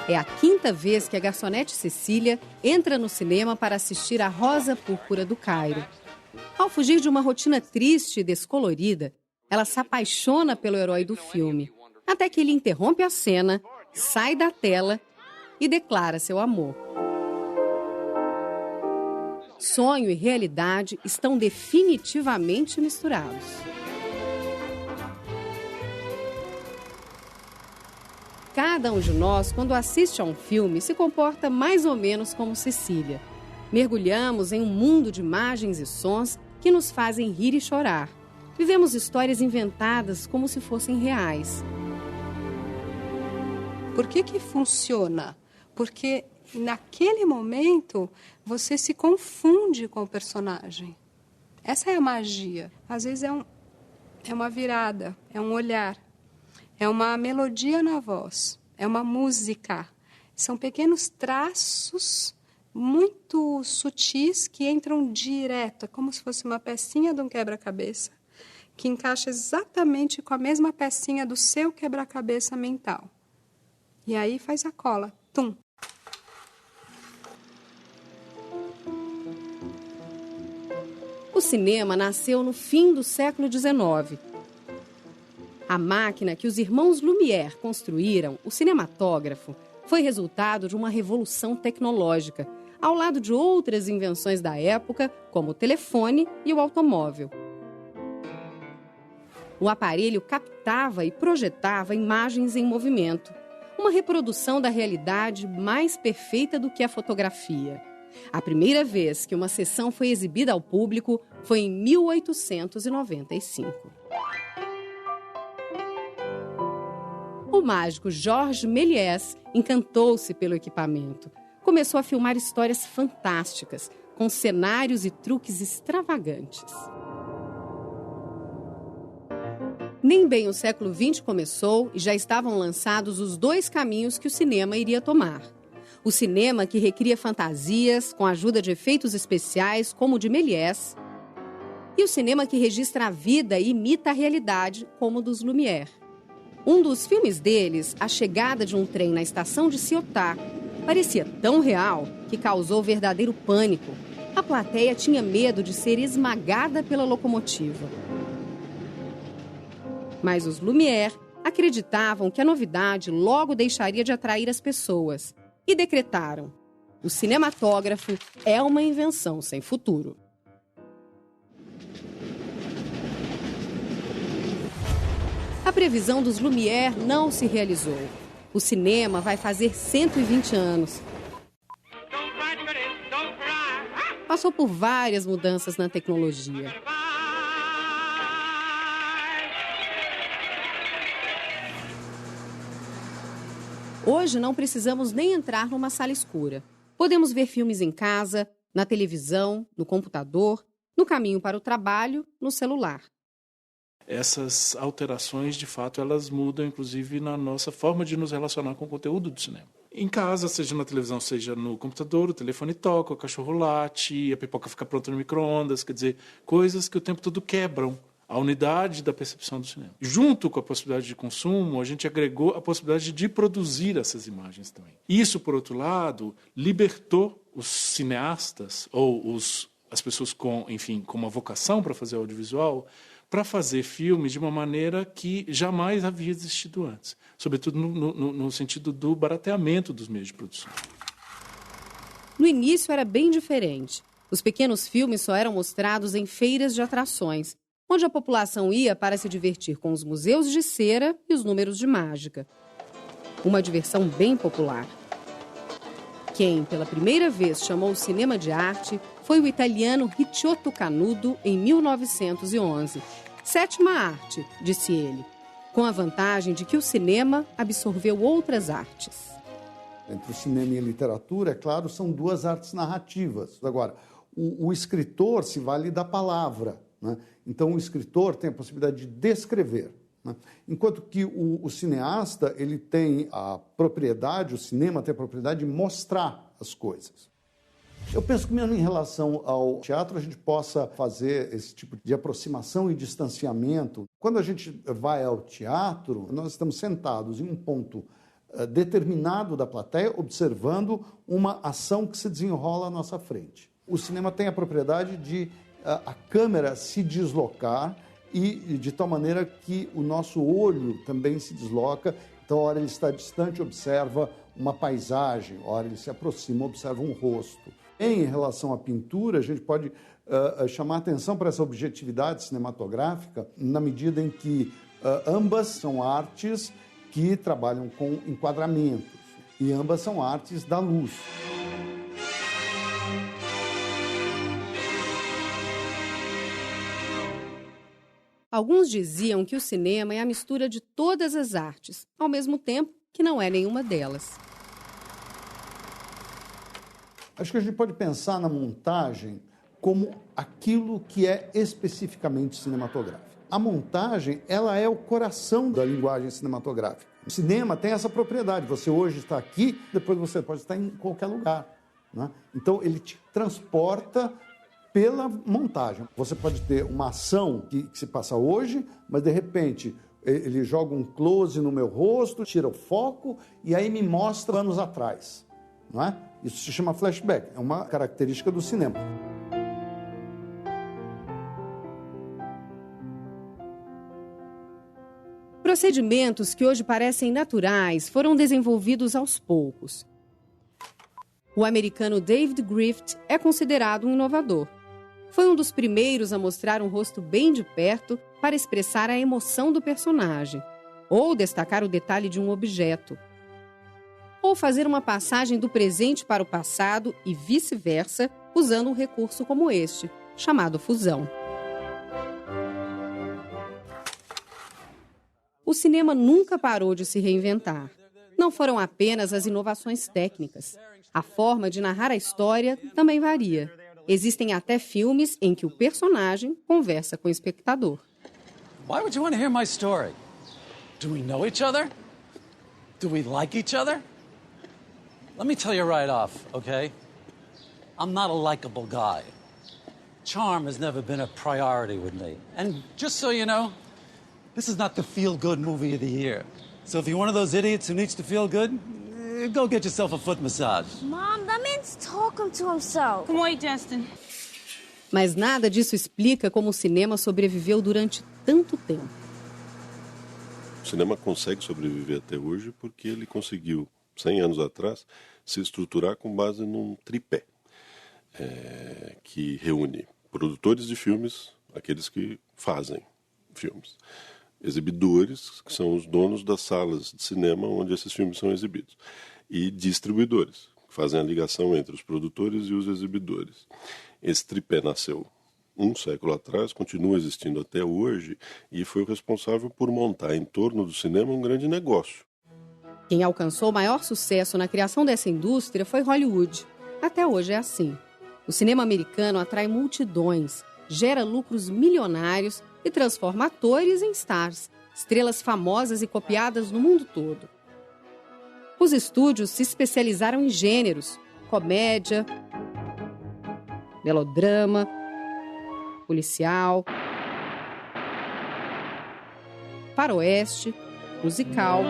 É a quinta vez que a garçonete Cecília entra no cinema para assistir a Rosa Púrpura do Cairo. Ao fugir de uma rotina triste e descolorida, ela se apaixona pelo herói do filme, até que ele interrompe a cena, sai da tela e declara seu amor. Sonho e realidade estão definitivamente misturados. Cada um de nós, quando assiste a um filme, se comporta mais ou menos como Cecília. Mergulhamos em um mundo de imagens e sons que nos fazem rir e chorar. Vivemos histórias inventadas como se fossem reais. Por que funciona? Porque naquele momento você se confunde com o personagem. Essa é a magia. Às vezes é uma virada, é um olhar. É uma melodia na voz, é uma música. São pequenos traços muito sutis que entram direto, é como se fosse uma pecinha de um quebra-cabeça, que encaixa exatamente com a mesma pecinha do seu quebra-cabeça mental. E aí faz a cola, tum. O cinema nasceu no fim do século XIX. A máquina que os irmãos Lumière construíram, o cinematógrafo, foi resultado de uma revolução tecnológica, ao lado de outras invenções da época, como o telefone e o automóvel. O aparelho captava e projetava imagens em movimento, uma reprodução da realidade mais perfeita do que a fotografia. A primeira vez que uma sessão foi exibida ao público foi em 1895. O mágico Georges Méliès encantou-se pelo equipamento. Começou a filmar histórias fantásticas, com cenários e truques extravagantes. Nem bem o século XX começou e já estavam lançados os dois caminhos que o cinema iria tomar. O cinema que recria fantasias com a ajuda de efeitos especiais, como o de Méliès, e o cinema que registra a vida e imita a realidade, como o dos Lumière. Um dos filmes deles, a chegada de um trem na estação de Ciotat, parecia tão real que causou verdadeiro pânico. A plateia tinha medo de ser esmagada pela locomotiva. Mas os Lumière acreditavam que a novidade logo deixaria de atrair as pessoas e decretaram: o cinematógrafo é uma invenção sem futuro. A previsão dos Lumière não se realizou. O cinema vai fazer 120 anos. Passou por várias mudanças na tecnologia. Hoje não precisamos nem entrar numa sala escura. Podemos ver filmes em casa, na televisão, no computador, no caminho para o trabalho, no celular. Essas alterações, de fato, elas mudam, inclusive, na nossa forma de nos relacionar com o conteúdo do cinema. Em casa, seja na televisão, seja no computador, o telefone toca, o cachorro late, a pipoca fica pronta no micro-ondas, quer dizer, coisas que o tempo todo quebram a unidade da percepção do cinema. Junto com a possibilidade de consumo, a gente agregou a possibilidade de produzir essas imagens também. Isso, por outro lado, libertou os cineastas, ou as pessoas com uma vocação para fazer audiovisual, para fazer filmes de uma maneira que jamais havia existido antes, sobretudo no sentido do barateamento dos meios de produção. No início era bem diferente. Os pequenos filmes só eram mostrados em feiras de atrações, onde a população ia para se divertir com os museus de cera e os números de mágica. Uma diversão bem popular. Quem, pela primeira vez, chamou o cinema de arte foi o italiano Ricciotto Canudo, em 1911. Sétima arte, disse ele, com a vantagem de que o cinema absorveu outras artes. Entre o cinema e a literatura, é claro, são duas artes narrativas. Agora, o escritor se vale da palavra, né? Então, o escritor tem a possibilidade de descrever, né? Enquanto que o cineasta ele tem a propriedade, o cinema tem a propriedade de mostrar as coisas. Eu penso que mesmo em relação ao teatro a gente possa fazer esse tipo de aproximação e distanciamento. Quando a gente vai ao teatro, nós estamos sentados em um ponto determinado da plateia, observando uma ação que se desenrola à nossa frente. O cinema tem a propriedade de a câmera se deslocar e de tal maneira que o nosso olho também se desloca. Então, a hora ele está distante, observa uma paisagem, a hora ele se aproxima, observa um rosto. Em relação à pintura, a gente pode chamar atenção para essa objetividade cinematográfica na medida em que ambas são artes que trabalham com enquadramentos e ambas são artes da luz. Alguns diziam que o cinema é a mistura de todas as artes, ao mesmo tempo que não é nenhuma delas. Acho que a gente pode pensar na montagem como aquilo que é especificamente cinematográfico. A montagem, ela é o coração da linguagem cinematográfica. O cinema tem essa propriedade. Você hoje está aqui, depois você pode estar em qualquer lugar, né? Então, ele te transporta pela montagem. Você pode ter uma ação que se passa hoje, mas, de repente, ele joga um close no meu rosto, tira o foco e aí me mostra anos atrás, não é? Isso se chama flashback, é uma característica do cinema. Procedimentos que hoje parecem naturais foram desenvolvidos aos poucos. O americano David Griffith é considerado um inovador. Foi um dos primeiros a mostrar um rosto bem de perto para expressar a emoção do personagem, ou destacar o detalhe de um objeto, ou fazer uma passagem do presente para o passado e vice-versa, usando um recurso como este, chamado fusão. O cinema nunca parou de se reinventar. Não foram apenas as inovações técnicas. A forma de narrar a história também varia. Existem até filmes em que o personagem conversa com o espectador. Why would you want to hear my story? Do we know each other? Do we like each other? Let me tell you right off, okay? I'm not a likable guy. Charm has never been a priority with me. And just so you know, this is not the feel-good movie of the year. So if you're one of those idiots who needs to feel good, go get yourself a foot massage. Mom, that man's talking to himself. Come on, Justin. Mas nada disso explica como o cinema sobreviveu durante tanto tempo. O cinema consegue sobreviver até hoje porque ele conseguiu, 100 anos atrás, se estruturar com base num tripé, que reúne produtores de filmes, aqueles que fazem filmes, exibidores, que são os donos das salas de cinema onde esses filmes são exibidos, e distribuidores, que fazem a ligação entre os produtores e os exibidores. Esse tripé nasceu um século atrás, continua existindo até hoje, e foi o responsável por montar em torno do cinema um grande negócio. Quem alcançou maior sucesso na criação dessa indústria foi Hollywood. Até hoje é assim. O cinema americano atrai multidões, gera lucros milionários e transforma atores em stars, estrelas famosas e copiadas no mundo todo. Os estúdios se especializaram em gêneros: comédia, melodrama, policial, faroeste, musical.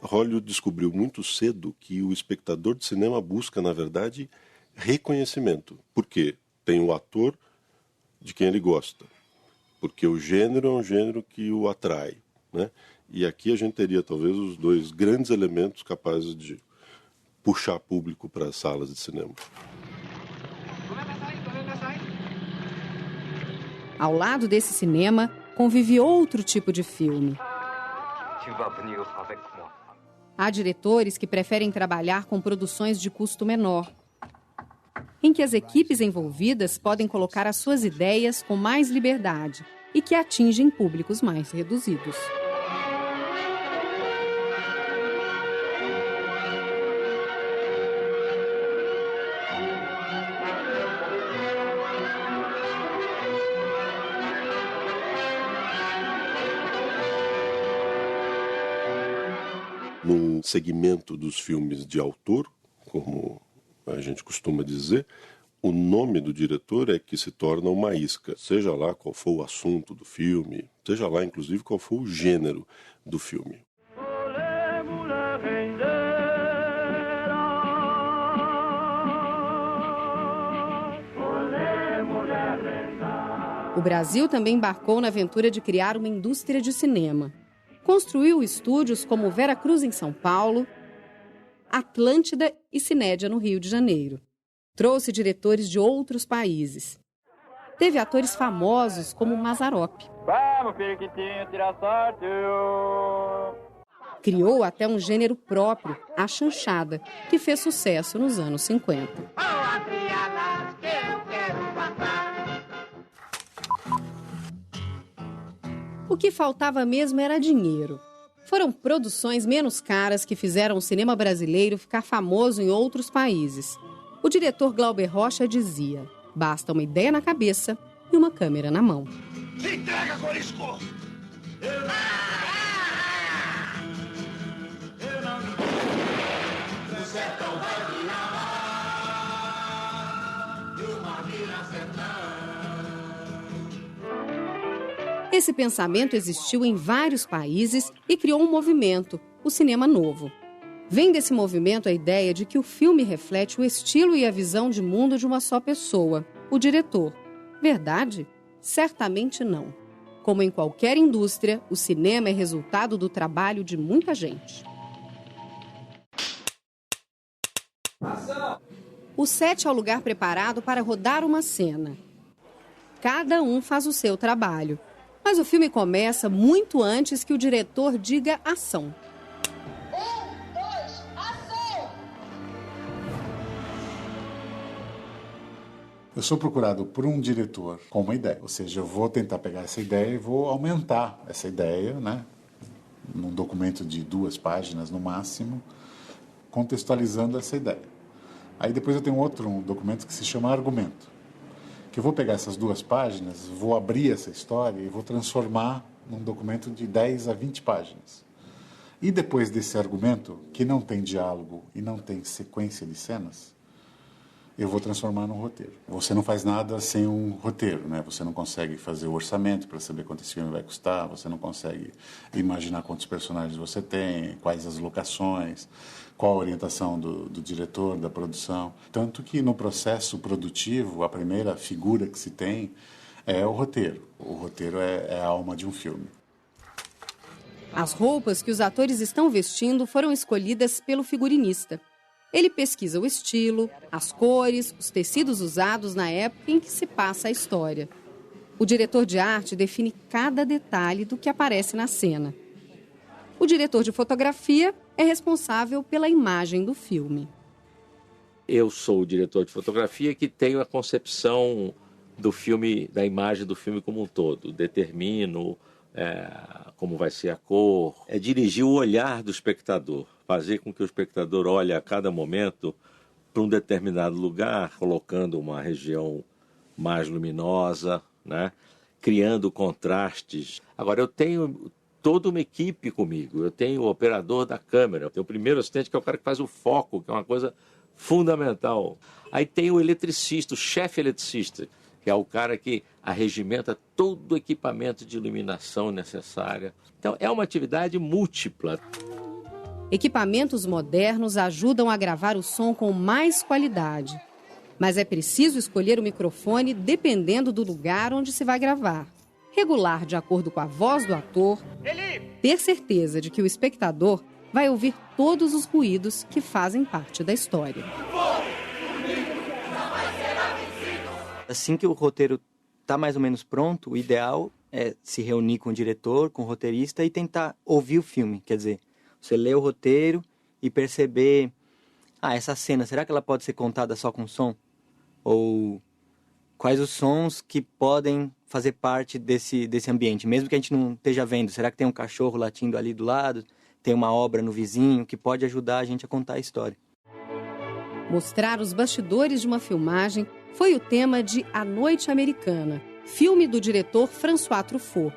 Hollywood descobriu muito cedo que o espectador de cinema busca, na verdade, reconhecimento. Por quê? Tem o ator de quem ele gosta, porque o gênero é um gênero que o atrai, né? E aqui a gente teria talvez os dois grandes elementos capazes de puxar público para as salas de cinema. Ao lado desse cinema, convive outro tipo de filme. Há diretores que preferem trabalhar com produções de custo menor, em que as equipes envolvidas podem colocar as suas ideias com mais liberdade e que atingem públicos mais reduzidos. num segmento dos filmes de autor, como a gente costuma dizer, o nome do diretor é que se torna uma isca, seja lá qual for o assunto do filme, seja lá, inclusive, qual for o gênero do filme. O Brasil também embarcou na aventura de criar uma indústria de cinema. Construiu estúdios como Vera Cruz, em São Paulo, Atlântida e Cinédia, no Rio de Janeiro. Trouxe diretores de outros países. Teve atores famosos como Mazzaropi. Vamos, periquitinho, tirar sorte. Criou até um gênero próprio, a chanchada, que fez sucesso nos anos 50. O que faltava mesmo era dinheiro. Foram produções menos caras que fizeram o cinema brasileiro ficar famoso em outros países. O diretor Glauber Rocha dizia: basta uma ideia na cabeça e uma câmera na mão. Se entrega, Corisco! O sertão vai virar e uma vira sertão. Esse pensamento existiu em vários países e criou um movimento, o cinema novo. Vem desse movimento a ideia de que o filme reflete o estilo e a visão de mundo de uma só pessoa, o diretor. Verdade? Certamente não. Como em qualquer indústria, o cinema é resultado do trabalho de muita gente. O set é o lugar preparado para rodar uma cena. Cada um faz o seu trabalho. Mas o filme começa muito antes que o diretor diga ação. 1, 2, ação! Eu sou procurado por um diretor com uma ideia. Ou seja, eu vou tentar pegar essa ideia e vou aumentar essa ideia, né? Num documento de 2 páginas no máximo, contextualizando essa ideia. Aí depois eu tenho outro documento que se chama argumento. Que eu vou pegar essas 2 páginas, vou abrir essa história e vou transformar num documento de 10 a 20 páginas. E depois desse argumento, que não tem diálogo e não tem sequência de cenas, eu vou transformar num roteiro. Você não faz nada sem um roteiro, né? Você não consegue fazer o orçamento para saber quanto esse filme vai custar, você não consegue imaginar quantos personagens você tem, quais as locações, qual a orientação do diretor, da produção. Tanto que no processo produtivo, a primeira figura que se tem é o roteiro. O roteiro é a alma de um filme. As roupas que os atores estão vestindo foram escolhidas pelo figurinista. Ele pesquisa o estilo, as cores, os tecidos usados na época em que se passa a história. O diretor de arte define cada detalhe do que aparece na cena. O diretor de fotografia é responsável pela imagem do filme. Eu sou o diretor de fotografia que tenho a concepção do filme, da imagem do filme como um todo. Determino como vai ser a cor. É dirigir o olhar do espectador, fazer com que o espectador olhe a cada momento para um determinado lugar, colocando uma região mais luminosa, né? Criando contrastes. Agora, eu tenho toda uma equipe comigo. Eu tenho o operador da câmera, eu tenho o primeiro assistente, que é o cara que faz o foco, que é uma coisa fundamental. Aí tem o eletricista, o chefe eletricista, que é o cara que arregimenta todo o equipamento de iluminação necessária. Então, é uma atividade múltipla. Equipamentos modernos ajudam a gravar o som com mais qualidade. Mas é preciso escolher o microfone dependendo do lugar onde se vai gravar. Regular de acordo com a voz do ator, ter certeza de que o espectador vai ouvir todos os ruídos que fazem parte da história. Assim que o roteiro está mais ou menos pronto, o ideal é se reunir com o diretor, com o roteirista e tentar ouvir o filme. Quer dizer, você lê o roteiro e perceber, essa cena, será que ela pode ser contada só com som? Ou quais os sons que podem fazer parte desse ambiente, mesmo que a gente não esteja vendo. Será que tem um cachorro latindo ali do lado? Tem uma obra no vizinho que pode ajudar a gente a contar a história? Mostrar os bastidores de uma filmagem foi o tema de A Noite Americana, filme do diretor François Truffaut.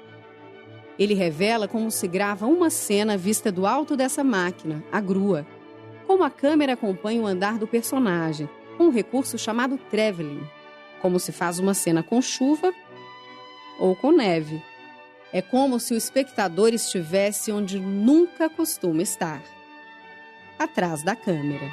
Ele revela como se grava uma cena vista do alto dessa máquina, a grua. Como a câmera acompanha o andar do personagem, com um recurso chamado traveling. Como se faz uma cena com chuva ou com neve. É como se o espectador estivesse onde nunca costuma estar. Atrás da câmera.